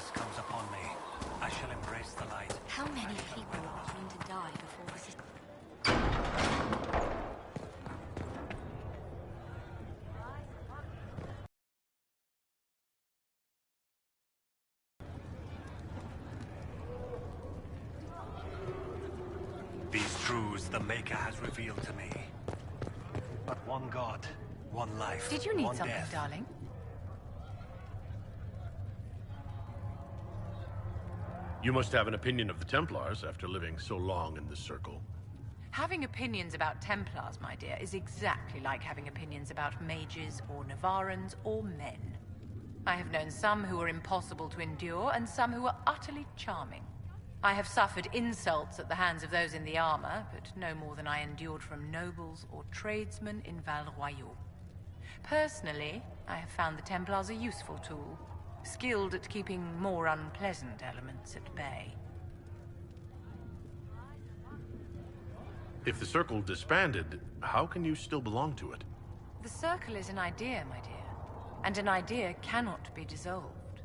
justice comes upon me, I shall embrace the light. How many people are going to die before this is... These truths the Maker has revealed to me. But one God, one life, Did you need one something, death. darling? You must have an opinion of the Templars after living so long in this circle. Having opinions about Templars, my dear, is exactly like having opinions about mages or Navarans or men. I have known some who were impossible to endure and some who were utterly charming. I have suffered insults at the hands of those in the armor, but no more than I endured from nobles or tradesmen in Val Royaux. Personally, I have found the Templars a useful tool, skilled at keeping more unpleasant elements at bay. If the circle disbanded, how can you still belong to it? The circle is an idea, my dear, and an idea cannot be dissolved.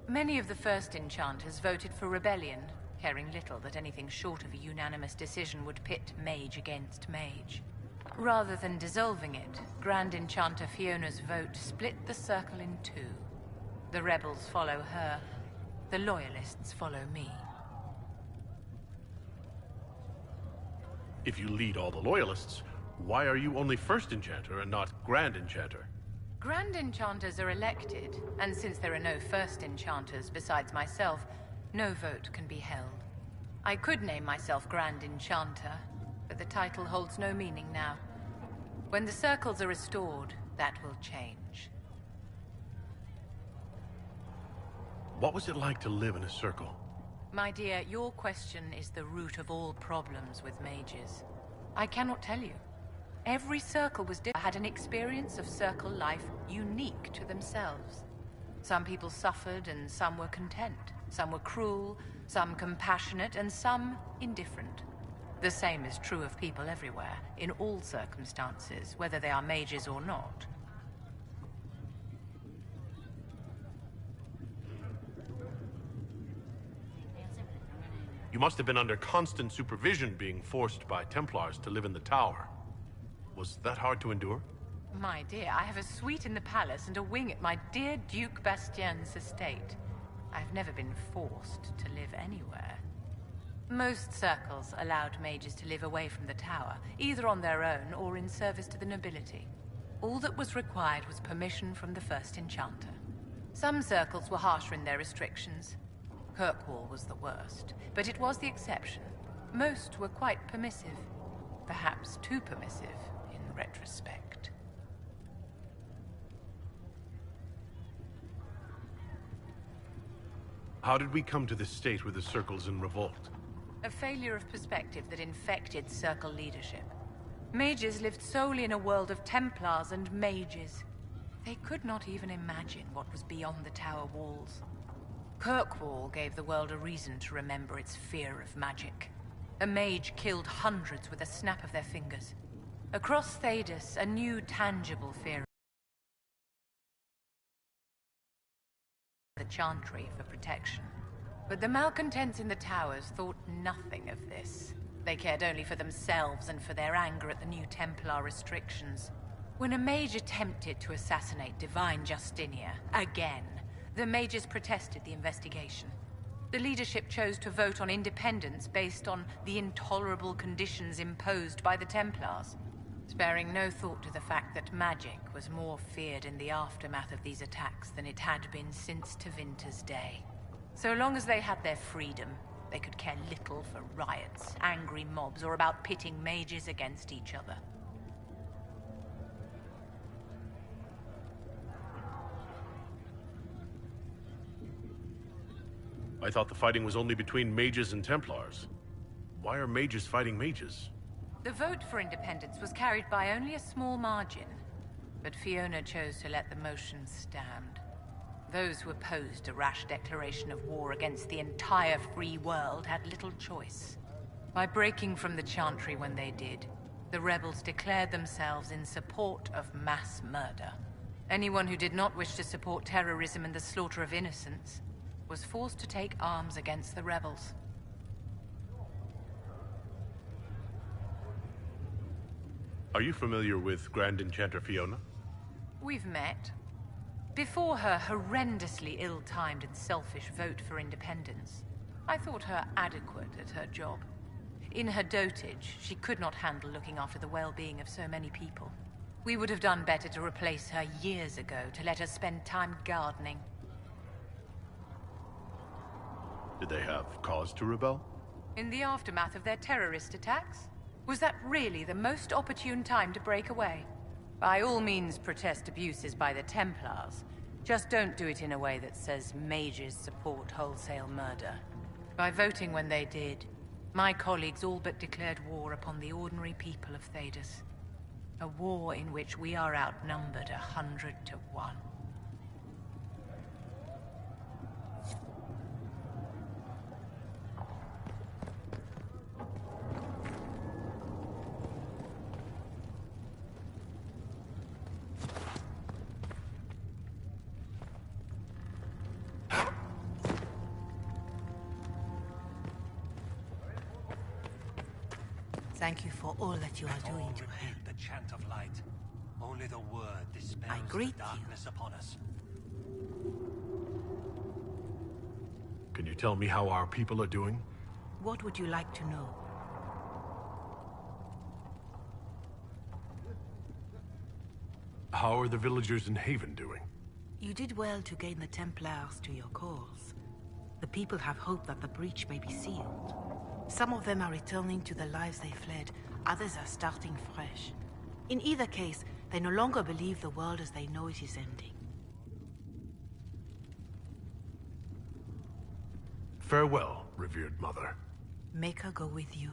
Many of the first enchanters voted for rebellion, caring little that anything short of a unanimous decision would pit mage against mage. Rather than dissolving it, Grand Enchanter Fiona's vote split the circle in two. The rebels follow her, the loyalists follow me. If you lead all the loyalists, why are you only First Enchanter and not Grand Enchanter? Grand Enchanters are elected, and since there are no First Enchanters besides myself, no vote can be held. I could name myself Grand Enchanter, but the title holds no meaning now. When the circles are restored, that will change. What was it like to live in a circle? My dear, your question is the root of all problems with mages. I cannot tell you. Every circle had an experience of circle life unique to themselves. Some people suffered and some were content. Some were cruel, some compassionate, and some indifferent. The same is true of people everywhere, in all circumstances, whether they are mages or not. You must have been under constant supervision being forced by Templars to live in the tower. Was that hard to endure? My dear, I have a suite in the palace and a wing at my dear Duke Bastien's estate. I've never been forced to live anywhere. Most circles allowed mages to live away from the tower, either on their own or in service to the nobility. All that was required was permission from the First Enchanter. Some circles were harsher in their restrictions. Kirkwall was the worst, but it was the exception. Most were quite permissive, perhaps too permissive in retrospect. How did we come to this state where the circle's in revolt? A failure of perspective that infected circle leadership. Mages lived solely in a world of Templars and mages. They could not even imagine what was beyond the tower walls. Kirkwall gave the world a reason to remember its fear of magic. A mage killed hundreds with a snap of their fingers. Across Thedas, a new tangible fear. The Chantry for protection. But the malcontents in the towers thought nothing of this. They cared only for themselves and for their anger at the new Templar restrictions. When a mage attempted to assassinate Divine Justinia, again, the mages protested the investigation. The leadership chose to vote on independence based on the intolerable conditions imposed by the Templars, sparing no thought to the fact that magic was more feared in the aftermath of these attacks than it had been since Tevinter's day. So long as they had their freedom, they could care little for riots, angry mobs, or about pitting mages against each other. I thought the fighting was only between mages and Templars. Why are mages fighting mages? The vote for independence was carried by only a small margin, but Fiona chose to let the motion stand. Those who opposed a rash declaration of war against the entire free world had little choice. By breaking from the Chantry when they did, the rebels declared themselves in support of mass murder. Anyone who did not wish to support terrorism and the slaughter of innocents was forced to take arms against the rebels. Are you familiar with Grand Enchanter Fiona? We've met. Before her horrendously ill-timed and selfish vote for independence, I thought her adequate at her job. In her dotage, she could not handle looking after the well-being of so many people. We would have done better to replace her years ago, to let her spend time gardening. Did they have cause to rebel? In the aftermath of their terrorist attacks? Was that really the most opportune time to break away? By all means, protest abuses by the Templars. Just don't do it in a way that says mages support wholesale murder. By voting when they did, my colleagues all but declared war upon the ordinary people of Thedas. A war in which we are outnumbered 100 to 1. Thank you for all that you are doing to help. Repeat the chant of light. Only the word dispels I greet the darkness upon us. Can you tell me how our people are doing? What would you like to know? How are the villagers in Haven doing? You did well to gain the Templars to your cause. The people have hope that the breach may be sealed. Some of them are returning to the lives they fled, others are starting fresh. In either case, they no longer believe the world as they know it is ending. Farewell, revered mother. Make her go with you.